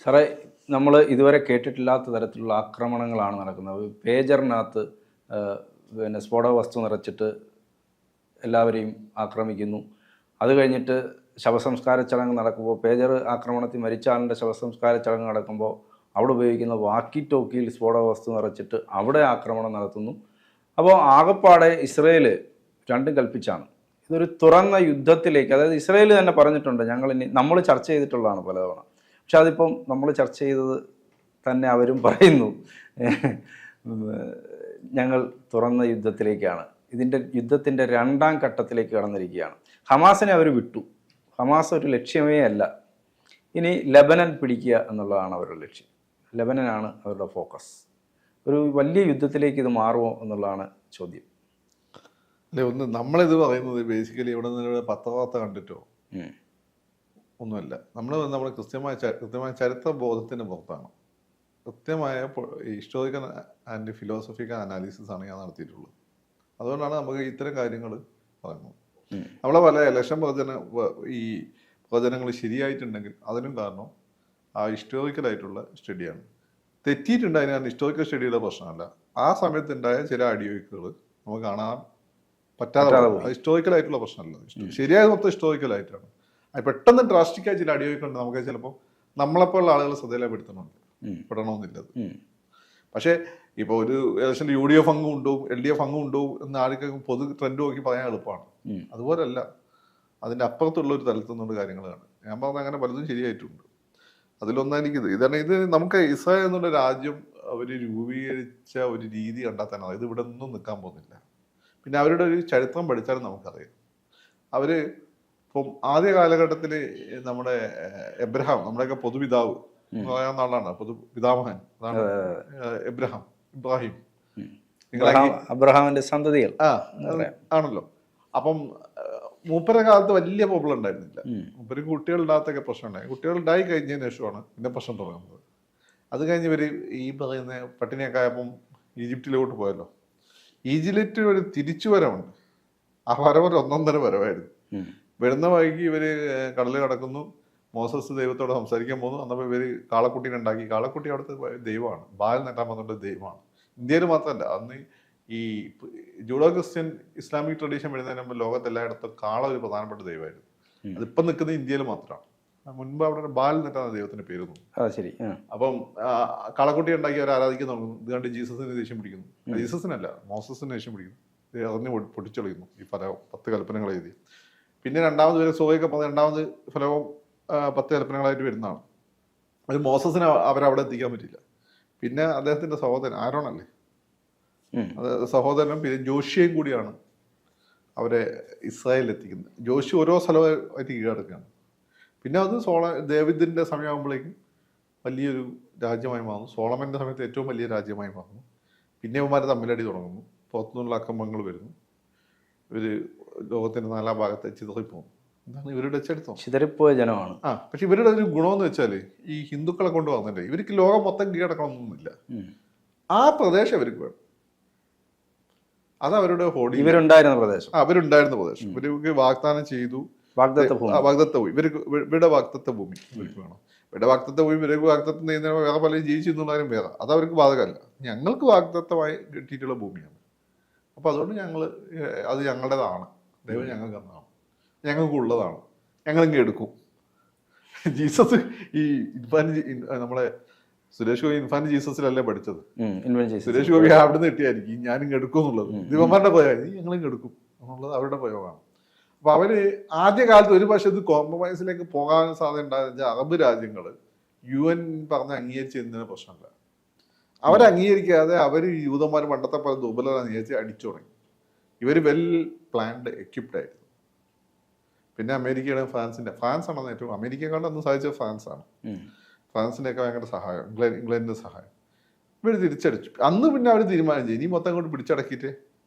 സാറേ, നമ്മൾ ഇതുവരെ കേട്ടിട്ടില്ലാത്ത തരത്തിലുള്ള ആക്രമണങ്ങളാണ് നടക്കുന്നത്. പേജറിനകത്ത് പിന്നെ സ്ഫോടക വസ്തു നിറച്ചിട്ട് എല്ലാവരെയും ആക്രമിക്കുന്നു. അത് കഴിഞ്ഞിട്ട് ശവസംസ്കാര ചടങ്ങ് നടക്കുമ്പോൾ, പേജർ ആക്രമണത്തിൽ മരിച്ച ആളിൻ്റെ ശവസംസ്കാര ചടങ്ങ് നടക്കുമ്പോൾ അവിടെ ഉപയോഗിക്കുന്ന വാക്കി ടോക്കിയിൽ സ്ഫോടക വസ്തു നിറച്ചിട്ട് അവിടെ ആക്രമണം നടത്തുന്നു. അപ്പോൾ ആകപ്പാടെ ഇസ്രയേൽ രണ്ടും കൽപ്പിച്ചാണ്. ഇതൊരു തുറന്ന യുദ്ധത്തിലേക്ക്, അതായത് ഇസ്രയേൽ തന്നെ പറഞ്ഞിട്ടുണ്ട്, നമ്മൾ ചർച്ച ചെയ്തിട്ടുള്ളതാണ് പലതവണ. പക്ഷെ അതിപ്പം നമ്മൾ ചർച്ച ചെയ്തത് തന്നെ അവരും പറയുന്നു, ഞങ്ങൾ തുറന്ന യുദ്ധത്തിലേക്കാണ്, യുദ്ധത്തിൻ്റെ രണ്ടാം ഘട്ടത്തിലേക്ക് കടന്നിരിക്കുകയാണ്. ഹമാസിനെ അവർ വിട്ടു. ഹമാസ് ഒരു ലക്ഷ്യമേ അല്ല. ഇനി ലെബനൻ പിടിക്കുക എന്നുള്ളതാണ് അവരുടെ ലക്ഷ്യം. ലെബനനാണ് അവരുടെ ഫോക്കസ്. ഒരു വലിയ യുദ്ധത്തിലേക്ക് ഇത് മാറുമോ എന്നുള്ളതാണ് ചോദ്യം. അല്ലെ, നമ്മളിത് പറയുന്നത് ബേസിക്കലി ഇവിടെ നിന്ന് പത്രവാർത്ത കണ്ടിട്ടോ ഒന്നുമല്ല. നമ്മൾ കൃത്യമായ ചരിത്ര ബോധത്തിൻ്റെ പുറത്താണ്. കൃത്യമായ ഹിസ്റ്റോറിക്കൽ ആൻഡ് ഫിലോസഫിക്കൽ അനാലിസിസ് ആണ് ഞാൻ നടത്തിയിട്ടുള്ളത്. അതുകൊണ്ടാണ് നമുക്ക് ഇത്തരം കാര്യങ്ങൾ പറയുന്നത്. നമ്മളെ പല ഇലക്ഷൻ പ്രവചനങ്ങൾ ശരിയായിട്ടുണ്ടെങ്കിൽ അതിനും കാരണം ആ ഹിസ്റ്റോറിക്കലായിട്ടുള്ള സ്റ്റഡിയാണ്. തെറ്റിയിട്ടുണ്ട്, അതിനാണ് ഹിസ്റ്റോറിക്കൽ സ്റ്റഡിയുടെ പ്രശ്നമല്ല. ആ സമയത്തുണ്ടായ ചില അടിയൊഴുക്കുകൾ നമുക്ക് കാണാൻ പറ്റാതെ ഹിസ്റ്റോറിക്കലായിട്ടുള്ള പ്രശ്നമല്ല. ശരിയായ മൊത്തം ഹിസ്റ്റോറിക്കലായിട്ടാണ്. അത് പെട്ടെന്ന് ഡ്രാസ്റ്റിക്കായ ചില അടിയൊഴുക്കുണ്ട്. നമുക്ക് ചിലപ്പോൾ നമ്മളെപ്പോലുള്ള ആളുകൾ ശ്രദ്ധയിൽപ്പെടുത്തണമെന്നില്ല, പെടണമെന്നില്ലത്. പക്ഷേ ഇപ്പോൾ ഒരു ഇലക്ഷനിൽ UDF അംഗം ഉണ്ടോ LDF അംഗം ഉണ്ടോ എന്ന് ആർക്കും പൊതു ട്രെൻഡ് നോക്കി പറയാൻ എളുപ്പമാണ്. അതുപോലല്ല, അതിൻ്റെ അപ്പുറത്തുള്ള ഒരു തലത്തിൽ നിന്നുള്ള കാര്യങ്ങളാണ് ഞാൻ പറഞ്ഞത്. അങ്ങനെ പലതും ശരിയായിട്ടുണ്ട്. അതിലൊന്നായിരിക്കും ഇത് നമുക്ക് ഇസ്രായേൽ എന്നുള്ള രാജ്യം അവർ രൂപീകരിച്ച ഒരു രീതി കണ്ടാൽ തന്നെ ഇത് ഇവിടെ ഒന്നും നിൽക്കാൻ പോകുന്നില്ല. പിന്നെ അവരുടെ ഒരു ചരിത്രം പഠിച്ചാലും നമുക്കറിയാം. അവർ ഇപ്പം ആദ്യ കാലഘട്ടത്തിൽ നമ്മുടെ എബ്രഹാം, നമ്മുടെയൊക്കെ പൊതുപിതാവ് പറയാവുന്ന ആളാണ്, പൊതുപിതാമഹൻ, അതാണ് ഇബ്രാഹിം, അബ്രഹാമിന്റെ സന്തതികൾ ആണല്ലോ. അപ്പം മൂപ്പരുടെ കാലത്ത് വലിയ പ്രോബ്ലം ഉണ്ടായിരുന്നില്ല. മൂപ്പര് കുട്ടികളുണ്ടാകത്തൊക്കെ പ്രശ്നം ഉണ്ടായി. കുട്ടികളുണ്ടായി കഴിഞ്ഞതിന് ശേഷമാണ് പിന്നെ പ്രശ്നം തുടങ്ങുന്നത്. അത് കഴിഞ്ഞ് ഇവർ ഈ പറയുന്ന പട്ടിണിയൊക്കെ ആയപ്പം ഈജിപ്തിലോട്ട് പോയല്ലോ. ഈജിപ്തിൽ ഒരു തിരിച്ചുവരവുണ്ട്. ആ വരവൊരു ഒന്നൊന്നര വരവായിരുന്നു. വരുന്ന വഴിക്ക് ഇവർ കടൽ കടക്കുന്നു, മോസസ് ദൈവത്തോട് സംസാരിക്കാൻ പോകുന്നു. അന്നപ്പോൾ ഇവർ കാളക്കുട്ടീനെ ഉണ്ടാക്കി. കാളക്കുട്ടി അവിടുത്തെ ദൈവമാണ്, ബാൽ നെട്ടാൻ വന്നിട്ട് ദൈവമാണ്. ഇന്ത്യയിൽ മാത്രമല്ല, അന്ന് ഈ ജൂഡോ ക്രിസ്ത്യൻ ഇസ്ലാമിക് ട്രഡീഷൻ വരുന്നതിന് മുമ്പ് ലോകത്തെല്ലായിടത്തും കാള ഒരു പ്രധാനപ്പെട്ട ദൈവമായിരുന്നു. അതിപ്പം നിൽക്കുന്നത് ഇന്ത്യയിൽ മാത്രമാണ്. മുൻപ് അവിടെ ബാൽ നെട്ടാണ് ദൈവത്തിന്റെ പേര് തോന്നുന്നു. അപ്പം കാളക്കുട്ടി ഉണ്ടാക്കി അവർ ആരാധിക്കാൻ തുടങ്ങുന്നു. ഇത് കണ്ട് ജീസസിന് ദേഷ്യം പിടിക്കുന്നു. ജീസസിനല്ല, മോസസിന് ദേഷ്യം പിടിക്കുന്നു. അറിഞ്ഞ് പൊട്ടിച്ചെളിയുന്നു ഈ ഫലവും 10 കൽപ്പനകൾ എഴുതി. പിന്നെ രണ്ടാമത് വരെ സോയൊക്കെ പറഞ്ഞ രണ്ടാമത് ഫലവും 10 കൽപ്പനകളായിട്ട് വരുന്നതാണ്. അത് മോസസിന് അവരവിടെ എത്തിക്കാൻ പറ്റില്ല. പിന്നെ അദ്ദേഹത്തിന്റെ സഹോദരൻ ആരോണല്ലേ, അത് സഹോദരനും പിന്നെ ജോഷിയും കൂടിയാണ് അവരെ ഇസ്രായേലിൽ എത്തിക്കുന്നത്. ജോഷി ഓരോ സ്ഥലമായിട്ട് കീഴടക്കുകയാണ്. പിന്നെ അത് ദാവീദിന്റെ സമയമാകുമ്പോഴേക്കും വലിയൊരു രാജ്യമായി മാറുന്നു. സോളമന്റെ സമയത്ത് ഏറ്റവും വലിയ രാജ്യമായി മാറുന്നു. പിന്നെ ഇവന്മാർ തമ്മിലടി തുടങ്ങുന്നു. പുറത്തുനിന്നുള്ള ആക്രമണങ്ങൾ വരുന്നു. ഇവർ ലോകത്തിന്റെ 4 ഭാഗത്തെ ചിതറിപ്പോകും. എന്താണ് ഇവരുടെ ചരിത്രം? ചിതറിപ്പോയ ജനമാണ്. പക്ഷെ ഇവരുടെ ഒരു ഗുണമെന്ന് വെച്ചാൽ ഈ ഹിന്ദുക്കളെ കൊണ്ട് വന്നിട്ട് ഇവർക്ക് ലോകം മൊത്തം കീഴടക്കണമെന്നൊന്നുമില്ല. ആ പ്രദേശം ഇവർക്ക് വേണം. അത് അവരുടെ ഇവരുണ്ടായിരുന്ന പ്രദേശം. ഇവർക്ക് വാഗ്ദാനം ചെയ്തു. വാഗ്ദത്ത ഭൂമി ഇവരുടെ വാഗ്ദത്ത ഭൂമി ഇവർക്ക് വേണം. ഇവരുടെ വാഗ്ദത്ത ഭൂമി ഇവർക്ക് വാഗ്ദത്തം ചെയ്യുന്ന വേറെ പലരും ജീവിച്ചിരുന്നാലും വേറെ, അത് അവർക്ക് ബാധകമല്ല. ഞങ്ങൾക്ക് വാഗ്ദത്തമായി കിട്ടിയിട്ടുള്ള ഭൂമിയാണ്. അപ്പൊ അതുകൊണ്ട് അത് ഞങ്ങളുടേതാണ്, ദൈവം ഞങ്ങൾക്ക് തന്നതാണ്, ഞങ്ങൾക്ക് ഉള്ളതാണ്, ഞങ്ങളിങ്ങ് എടുക്കും. ജീസസ് ഈ നമ്മളെ സുരേഷ് ഗോപി ഇൻഫാന്റ് ജീസസിലല്ലേ പഠിച്ചത്. സുരേഷ് ഗോപി അവിടുന്ന് കിട്ടിയായിരിക്കും ഞാനിങ്ങ് എടുക്കും എന്നുള്ളത്. ദിവന്മാരുടെ പ്രയോഗം ഞങ്ങളിങ്ങ് എടുക്കും എന്നുള്ളത് അവരുടെ പ്രയോഗമാണ്. അപ്പൊ അവര് ആദ്യകാലത്ത് ഒരു പക്ഷേ ഇത് കോംപ്രമൈസിലേക്ക് പോകാൻ സാധ്യത ഉണ്ടാകുന്ന അറബ് രാജ്യങ്ങൾ UN പറഞ്ഞ് അംഗീകരിച്ചിരുന്നതിന് പ്രശ്നമല്ല. അവരംഗീകരിക്കാതെ അവർ യൂതന്മാർ പണ്ടത്തെ പോലെ ദുർബലത അംഗീകരിച്ച് അടിച്ചു തുടങ്ങി. ഇവർ വെൽ പ്ലാൻഡ് എക്യുപ്ഡ് ആയിരുന്നു. പിന്നെ അമേരിക്കയുടെ ഫ്രാൻസ് ആണെന്ന് ഏറ്റവും അമേരിക്കയെക്കാളും അന്ന് സാധിച്ചത് ഫ്രാൻസാണ്. ഫ്രാൻസിൻ്റെയൊക്കെ ഭയങ്കര സഹായം, ഇംഗ്ലണ്ടിൻ്റെ സഹായം ഇവർ തിരിച്ചടിച്ചു. അന്ന് പിന്നെ അവർ തീരുമാനിച്ചു ഇനി മൊത്തം കൊണ്ട് പിടിച്ചടക്കിയിട്ടേ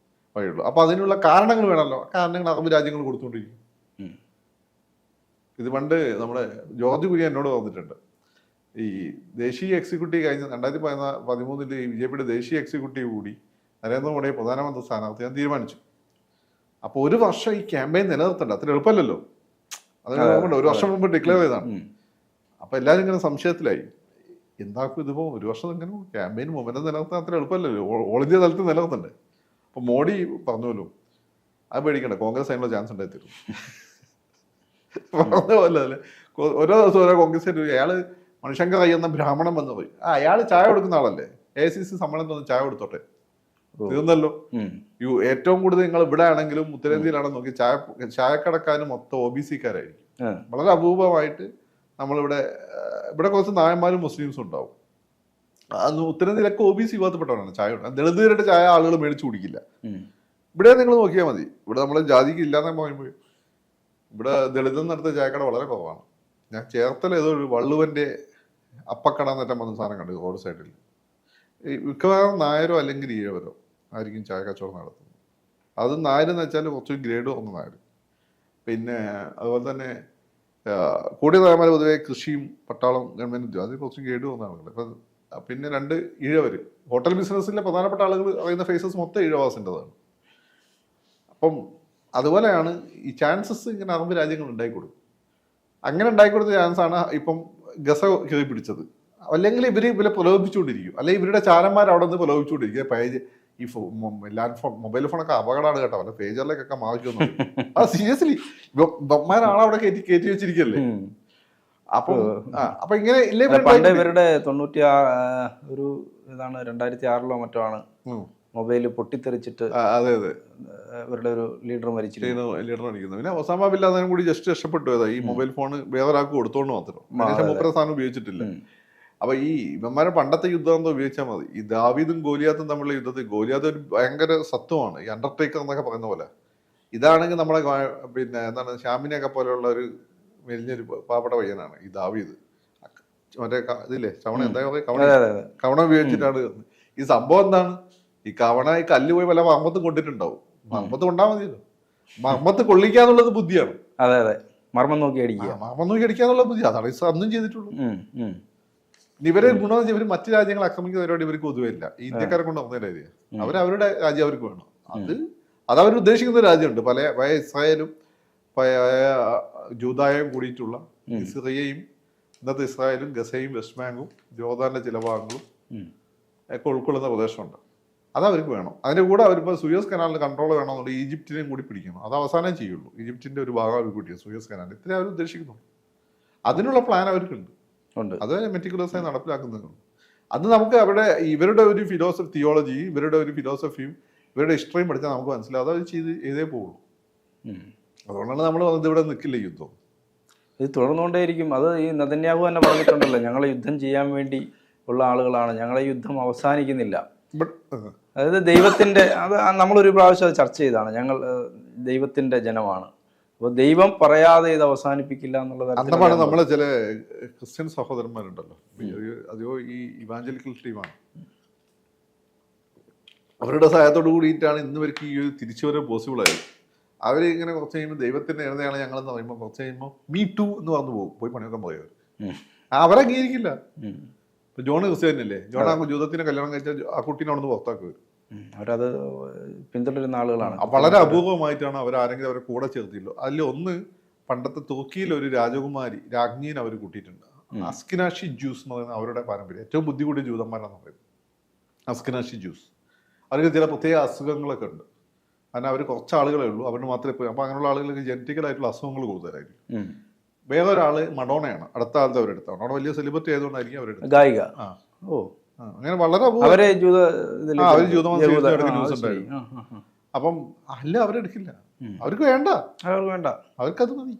വഴിയുള്ളൂ. അപ്പൊ അതിനുള്ള കാരണങ്ങൾ വേണമല്ലോ. കാരണങ്ങൾ അറബ് രാജ്യങ്ങൾ കൊടുത്തുകൊണ്ടിരിക്കും. ഇത് പണ്ട് നമ്മുടെ ജോർജ് കുര്യൻ എന്നോട് പറഞ്ഞിട്ടുണ്ട്. ഈ ദേശീയ എക്സിക്യൂട്ടീവ് കഴിഞ്ഞ 2013 BJPയുടെ ദേശീയ എക്സിക്യൂട്ടീവ് കൂടി നരേന്ദ്രമോദിയെ പ്രധാനമന്ത്രി സ്ഥാനാർത്ഥിയാൻ തീരുമാനിച്ചു. അപ്പോൾ ഒരു വർഷം ഈ ക്യാമ്പയിൻ നിലനിർത്തണ്ട, അത്ര എളുപ്പമല്ലല്ലോ. അതിന് ഒരു വർഷം മുമ്പ് ഡിക്ലെയർ ചെയ്താണ്. അപ്പൊ എല്ലാവരും ഇങ്ങനെ സംശയത്തിലായി. എന്താക്കും ഇതിപ്പോൾ ഒരു വർഷം ഇങ്ങനെ ക്യാമ്പയിൻ മൊമെന്റ് നിലനിർത്താൻ അത്ര എളുപ്പമല്ലല്ലോ. ഓൾ ഇന്ത്യ തലത്തിൽ നിലനിർത്തണ്ടേ. അപ്പോൾ മോഡി പറഞ്ഞല്ലോ അത് പേടിക്കണ്ട, കോൺഗ്രസ് അതിനുള്ള ചാൻസ് ഉണ്ടായി തരും. പറഞ്ഞ പോലെ അല്ലേ, ഓരോ ദിവസം ഓരോ കോൺഗ്രസ് അയാള് മണിശങ്കർ അയ്യെന്ന ബ്രാഹ്മണൻ വന്നു പോയി. അയാൾ ചായ കൊടുക്കുന്ന ആളല്ലേ, AICC സമ്മേളനം തന്നു ചായ കൊടുത്തോട്ടെ, തീർന്നല്ലോ. ഏറ്റവും കൂടുതൽ നിങ്ങൾ ഇവിടെ ആണെങ്കിലും ഉത്തരേന്ത്യയിലാണെന്ന് നോക്കി ചായക്കടക്കാരും മൊത്തം OBC-ക്കാരായിരിക്കും. വളരെ അപൂർവമായിട്ട് നമ്മളിവിടെ കുറച്ച് നായന്മാരും മുസ്ലിംസും ഉണ്ടാവും. അന്ന് ഉത്തരേന്ത്യയിലൊക്കെ OBC വിഭാഗത്തിൽപ്പെട്ടവരാണ് ചായ കൊടുക്കുന്നത്. ദളിതരുടെ ചായ ആളുകൾ മേടിച്ചു കുടിക്കില്ല. ഇവിടെ നിങ്ങൾ നോക്കിയാൽ മതി, ഇവിടെ നമ്മളെ ജാതിക്ക് ഇല്ലാന്ന് പറയുമ്പോൾ ഇവിടെ ദളിതം നടത്തിയ ചായക്കട വളരെ കുറവാണ്. ഞാൻ ചേർത്തല ഏതോ ഒരു വള്ളുവന്റെ അപ്പക്കട എന്നേറ്റം വന്ന സാധനം കണ്ടു റോഡ് സൈഡിൽ. മിക്കവാറും നായരോ അല്ലെങ്കിൽ ഈഴവരോ ആയിരിക്കും ചായ കച്ചവടം നടത്തുന്നത്. അത് നായരെന്ന് വെച്ചാൽ കുറച്ച് ഗ്രേഡ് കുറഞ്ഞ നായർ. പിന്നെ അതുപോലെ തന്നെ കൂടിയ നായന്മാർ പൊതുവെ കൃഷിയും പട്ടാളം ഗവൺമെന്റ് ഉദ്യോഗം, അത് കുറച്ച് ഗ്രേഡ് കുറഞ്ഞ ആളുകൾ. ഇപ്പം പിന്നെ 2 ഈഴവർ. ഹോട്ടൽ ബിസിനസ്സിലെ പ്രധാനപ്പെട്ട ആളുകൾ അറിയുന്ന ഫേസസ് മൊത്തം ഈഴവാസിൻ്റെതാണ്. അപ്പം അതുപോലെയാണ് ഈ ചാൻസസ് ഇങ്ങനെ അറബ് രാജ്യങ്ങൾ ഉണ്ടായിക്കൊടുക്കും. അങ്ങനെ ഉണ്ടായിക്കൊടുത്ത ചാൻസാണ് ഇപ്പം ഗസ കയറി പിടിച്ചത്. അല്ലെങ്കിൽ ഇവരെ പ്രലോഭിപ്പിച്ചുകൊണ്ടിരിക്കും, അല്ലെങ്കിൽ ഇവരുടെ ചാരന്മാർ അവിടെ നിന്ന് പ്രലോഭിച്ചുകൊണ്ടിരിക്കും. പേജ് ഈ ലാൻഡ് ഫോൺ മൊബൈൽ ഫോണൊക്കെ അപകടമാണ് കേട്ടോ, അല്ല പേജറിലേക്കൊക്കെ മാറിക്കുന്നു. അത് സീരിയസ്ലി ആളവിടെ കയറ്റി വെച്ചിരിക്കല്ലേ. അപ്പൊ ഇങ്ങനെ ഇവരുടെ 96 ഒരു ഇതാണ് 2006 മറ്റോ ആണ് മൊബൈല് പൊട്ടിത്തെറിച്ചിട്ട് ഇവരുടെ ഒരു ലീഡർ മരിച്ചിരിക്കുന്നു. പിന്നെ ഒസാമ ബിൻ ലാദനും കൂടി ജസ്റ്റ് രക്ഷപ്പെട്ടു. ഈ മൊബൈൽ ഫോൺ വേറൊരാൾക്ക് കൊടുത്തോണ്ട് മാത്രം, മൂപ്പര സാധനം ഉപയോഗിച്ചിട്ടില്ല. അപ്പൊ ഈ ഇവന്മാരെ പണ്ടത്തെ യുദ്ധം എന്തോ ഉപയോഗിച്ചാൽ മതി. ഈ ദാവീദും ഗോലിയാത്തും തമ്മിലുള്ള യുദ്ധത്തിൽ ഗോലിയാത്ത് ഒരു ഭയങ്കര സത്വമാണ്, ഈ അണ്ടർടേക്കർ എന്നൊക്കെ പറയുന്ന പോലെ. ഇതാണെങ്കിൽ നമ്മളെ പിന്നെ എന്താണ് ഷാമിനെയൊക്കെ പോലെയുള്ള ഒരു മെലിഞ്ഞൊരു പാവപ്പെട്ട പയ്യനാണ് ഈ ദാവീദ്. മറ്റേ ഇതില്ലേ ചവണ, എന്താ കവണ ഉപയോഗിച്ചിട്ടാണ്. ഈ സംഭവം എന്താണ്, ഈ കവണ ഈ കല്ല് പോയി പല മർമ്മത്തും കൊണ്ടിട്ടുണ്ടാവും. മർമ്മത്ത് കൊണ്ടാ മതിയല്ലോ, മർമ്മത്ത് കൊള്ളിക്കാന്നുള്ളത് ബുദ്ധിയാണ്. അതെ അതെ, മർമ്മം നോക്കി അടിക്കുക, മർമ്മം നോക്കി അടിക്കാന്നുള്ള ബുദ്ധി. അതാണ് ഈ അന്നും ചെയ്തിട്ടുള്ളൂ. ഇവരെ ഗുണം വെച്ചാൽ ഇവർ മറ്റു രാജ്യങ്ങൾ ആക്രമിക്കുന്ന പരിപാടി ഇവർക്ക് പൊതുവെയില്ല. ഈ ഇന്ത്യക്കാരെ കൊണ്ട് വന്നതിന്റെ ഐഡിയ അവരുടെ രാജ്യം അവർക്ക് വേണം. അത് അവർ ഉദ്ദേശിക്കുന്ന രാജ്യമുണ്ട്. പല ഇസ്രായേലും ജൂദായും കൂടിയിട്ടുള്ള സിറിയയും ഇന്നത്തെ ഇസ്രായേലും ഗസയും വെസ്റ്റ് ബാങ്കും ജോർദാന്റെ ചില ഭാഗങ്ങളും ഒക്കെ ഉൾക്കൊള്ളുന്ന പ്രദേശമുണ്ട്. അത് അവർക്ക് വേണം. അതിന്റെ കൂടെ അവരിപ്പോൾ സുയസ് കനാലിന് കൺട്രോൾ വേണമെന്നുണ്ടെങ്കിൽ ഈജിപ്തിനെയും കൂടി പിടിക്കണം. അത് അവസാനം ചെയ്യുള്ളൂ. ഈജിപ്തിന്റെ ഒരു ഭാഗം അവർ കൂട്ടിയ സുയസ് കനാൽ. ഇത്രേ അവർ ഉദ്ദേശിക്കുന്നു. അതിനുള്ള പ്ലാൻ അവർക്കുണ്ട്. അത് മെറ്റിക്കുലസായി നടപ്പിലാക്കുന്നുണ്ട്. അത് നമുക്ക് അവിടെ ഇവരുടെ ഒരു തിയോളജിയും ഇവരുടെ ഒരു ഫിലോസഫിയും ഇവരുടെ ഹിസ്റ്ററിയും പഠിച്ചാൽ നമുക്ക് മനസ്സിലാവും. അത് ചെയ്തേ പോകുള്ളൂ. അതുകൊണ്ടാണ് നമ്മൾ ഇവിടെ നിൽക്കില്ല യുദ്ധം. ഇത് തുടർന്നുകൊണ്ടേയിരിക്കും. അത് ഈ നെതന്യാഹു തന്നെ പറഞ്ഞിട്ടുണ്ടല്ലോ, ഞങ്ങൾ യുദ്ധം ചെയ്യാൻ വേണ്ടി ഉള്ള ആളുകളാണ്, ഞങ്ങളെ യുദ്ധം അവസാനിക്കുന്നില്ല. അതായത് ദൈവത്തിന്റെ, അത് നമ്മളൊരു പ്രാവശ്യം അത് ചർച്ച ചെയ്താണ്, ഞങ്ങൾ ദൈവത്തിന്റെ ജനമാണ്, അപ്പോൾ ദൈവം പറയാതെ ഇത് അവസാനിപ്പിക്കില്ല എന്നുള്ളത്. അന്നമാണ് നമ്മളെ ചില ക്രിസ്ത്യൻ സഹോദരന്മാരുണ്ടല്ലോ, അതോ ഈ ഇവാഞ്ചലിക്കൽ ടീമാണ്, അവരുടെ സഹായത്തോട് കൂടിയിട്ടാണ് ഇന്ന് വർക്ക് ഈ ഒരു തിരിച്ചുവരവ് പോസിബിൾ ആയത്. അവരിങ്ങനെ കുറച്ച് കഴിയുമ്പോൾ ദൈവത്തിന്റെ ഇടതയാണ് ഞങ്ങളെന്ന് പറയുമ്പോൾ കുറച്ച് കഴിയുമ്പോൾ മീ ടു എന്ന് പറഞ്ഞു പോകും, പോയി പണിയൊക്കെ പോയവർ. അവരംഗീകരിക്കില്ല. ഇപ്പൊ ജോൺ ക്രിസ്ത്യാനിയല്ലേ, ജോൺ ആ ജൂതത്തിനെ കല്യാണം കഴിച്ചാൽ ആ കുട്ടീനെ അവിടെ നിന്ന് പുറത്താക്കി വരും. അവരത് പിന്തുടരുന്ന ആളുകളാണ്. വളരെ അപൂർവമായിട്ടാണ് അവരാരെങ്കിലും അവരെ കൂടെ ചേർത്തില്ലോ. അതിൽ ഒന്ന് പണ്ടത്തെ തുർക്കിയിൽ ഒരു രാജകുമാരി രാജ്ഞീനെ അവർ കൂട്ടിയിട്ടുണ്ട്. അസ്കിനാഷി ജ്യൂസ് എന്ന് പറയുന്ന അവരുടെ പാരമ്പര്യം. ഏറ്റവും ബുദ്ധി കൂടിയ ജൂതന്മാരാണെന്ന് പറയുന്നത് അസ്കിനാഷി ജ്യൂസ്. അവർക്ക് ചില പ്രത്യേക അസുഖങ്ങളൊക്കെ ഉണ്ട്. കാരണം അവർ കുറച്ച് ആളുകളേ ഉള്ളൂ, അവരുടെ മാത്രമേ പോയി. അപ്പോൾ അങ്ങനെയുള്ള ആളുകൾക്ക് ജനറ്റിക്കലായിട്ടുള്ള അസുഖങ്ങൾ കൂടുതലായിരിക്കും. വേറെ ഒരാള് മഡോണയാണ്, അടുത്ത കാലത്ത് അവരെടുത്ത. മഡോണ വലിയ സെലിബ്രിറ്റി ആയതുകൊണ്ടായിരിക്കും അവരെടുത്ത ഗായിക. അങ്ങനെ വളരെ അപ്പം അല്ല അവരെടുക്കില്ല, അവർക്ക് വേണ്ട, അവർക്കത് മതി.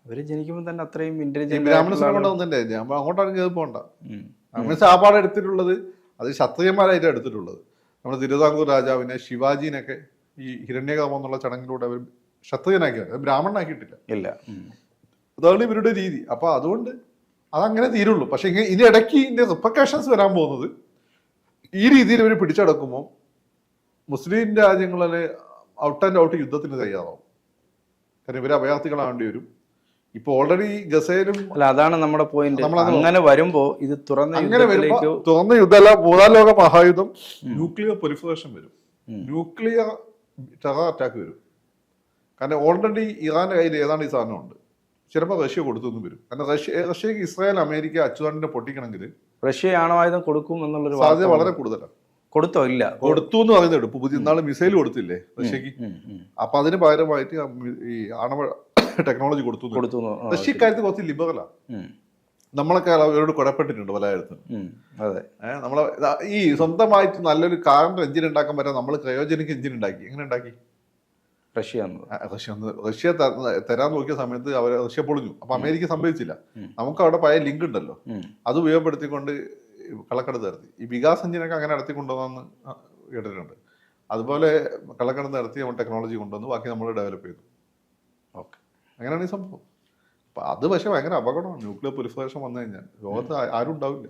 അവര് ജനിക്കുമ്പോൾ തന്നെ അത്രയും ഇന്റലിജന്റ് ബ്രാഹ്മണ കൊണ്ടുവന്നല്ലേ, അങ്ങോട്ടാണ് കേൾപ്പ് പോണ്ട. അങ്ങനെ സാപ്പാട് എടുത്തിട്ടുള്ളത് അത് ക്ഷത്രിയന്മാരായിട്ട് എടുത്തിട്ടുള്ളത്. നമ്മുടെ തിരുവിതാംകൂർ രാജാവിനെ ശിവാജീനൊക്കെ ഈ ഹിരണ്യകാമം എന്നുള്ള ചടങ്ങിലൂടെ അവർ ക്ഷത്രിയനാക്കിയാണ്, ബ്രാഹ്മണനാക്കിയിട്ടില്ല. ഇല്ല, അതാണ് ഇവരുടെ രീതി. അപ്പൊ അതുകൊണ്ട് അതങ്ങനെ തീരുള്ളൂ. പക്ഷെ ഇനി ഇടയ്ക്ക് ഇതിന്റെ റിപ്പർക്കഷൻസ് വരാൻ പോകുന്നത് ഈ രീതിയിൽ ഇവർ പിടിച്ചടക്കുമ്പോൾ മുസ്ലിം രാജ്യങ്ങളിലെ ഔട്ട് ആൻഡ് ഔട്ട് യുദ്ധത്തിന് തയ്യാറാവും. കാരണം ഇവരെ അഭയാർത്ഥികളാവേണ്ടി വരും. ഇപ്പൊ ഓൾറെഡി ഗസയിലും അതാണ് നമ്മുടെ പോയിന്റ്. അങ്ങനെ വരുമ്പോ ഇത് തുറന്ന യുദ്ധമല്ല, മൂന്നാം ലോക മഹായുദ്ധം, ന്യൂക്ലിയർ പൊലിഫറേഷൻ വരും, ന്യൂക്ലിയർ ടെറർ അറ്റാക്ക് വരും. കാരണം ഓൾറെഡി ഇറാന്റെ കയ്യിൽ ഏതാണ്ട് ഈ സാധനമുണ്ട്. ചിലപ്പോൾ റഷ്യ കൊടുത്തൊന്നും വരും. കാരണം റഷ്യക്ക് ഇസ്രായേൽ അമേരിക്ക അച്ചുതാണ്ടിനെ പൊട്ടിക്കണമെങ്കിൽ റഷ്യ ആണവായുധം കൊടുക്കും എന്നുള്ളൊരു സാധ്യത വാർത്ത വളരെ കൂടുതലാണ്. കൊടുത്തോ? ഇല്ല. കൊടുത്തു എന്ന് പറയുന്നത് ഇപ്പൊ പുതിയ നാളെ മിസൈൽ കൊടുത്തില്ലേ റഷ്യക്ക്, അപ്പൊ അതിന് പകരമായിട്ട് ഈ ആണവ ടെക്നോളജി കൊടുത്തു. കൊടുത്തു. റഷ്യ ഇക്കാര്യത്തിൽ കുറച്ച് ലിബറലാണ്. നമ്മളൊക്കെ അവരോട് കുഴപ്പെട്ടിട്ടുണ്ട് പല കാര്യത്തിലും. അതെ. നമ്മളെ ഈ സ്വന്തമായിട്ട് നല്ലൊരു കാറിന്റെ എഞ്ചിൻ ഉണ്ടാക്കാൻ പറ്റാൻ നമ്മൾ ക്രയോജനിക് എഞ്ചിൻ ഉണ്ടാക്കി. എങ്ങനെ ഉണ്ടാക്കി? റഷ്യ തരാൻ നോക്കിയ സമയത്ത് റഷ്യ പൊളിഞ്ഞു. അപ്പൊ അമേരിക്ക സംഭവിച്ചില്ല. നമുക്ക് അവിടെ പഴയ ലിങ്ക് ഉണ്ടല്ലോ, അത് ഉപയോഗപ്പെടുത്തിക്കൊണ്ട് കള്ളക്കടത്ത് നടത്തി. ഈ വികാസ് എഞ്ചിനൊക്കെ അങ്ങനെ നടത്തി കൊണ്ടുവന്നു കേട്ടിട്ടുണ്ട്. അതുപോലെ കള്ളക്കടത്ത് നടത്തി നമ്മൾ ടെക്നോളജി കൊണ്ടുവന്ന് ബാക്കി നമ്മൾ ഡെവലപ്പ് ചെയ്തു. ഓക്കെ, അങ്ങനെയാണ് ഈ സംഭവം. അപ്പൊ അത് പക്ഷെ ഭയങ്കര അപകടമാണ്. ന്യൂക്ലിയർ പ്രൊലിഫറേഷൻ വന്നു കഴിഞ്ഞാൽ ലോകത്ത് ആരും ഉണ്ടാവില്ല.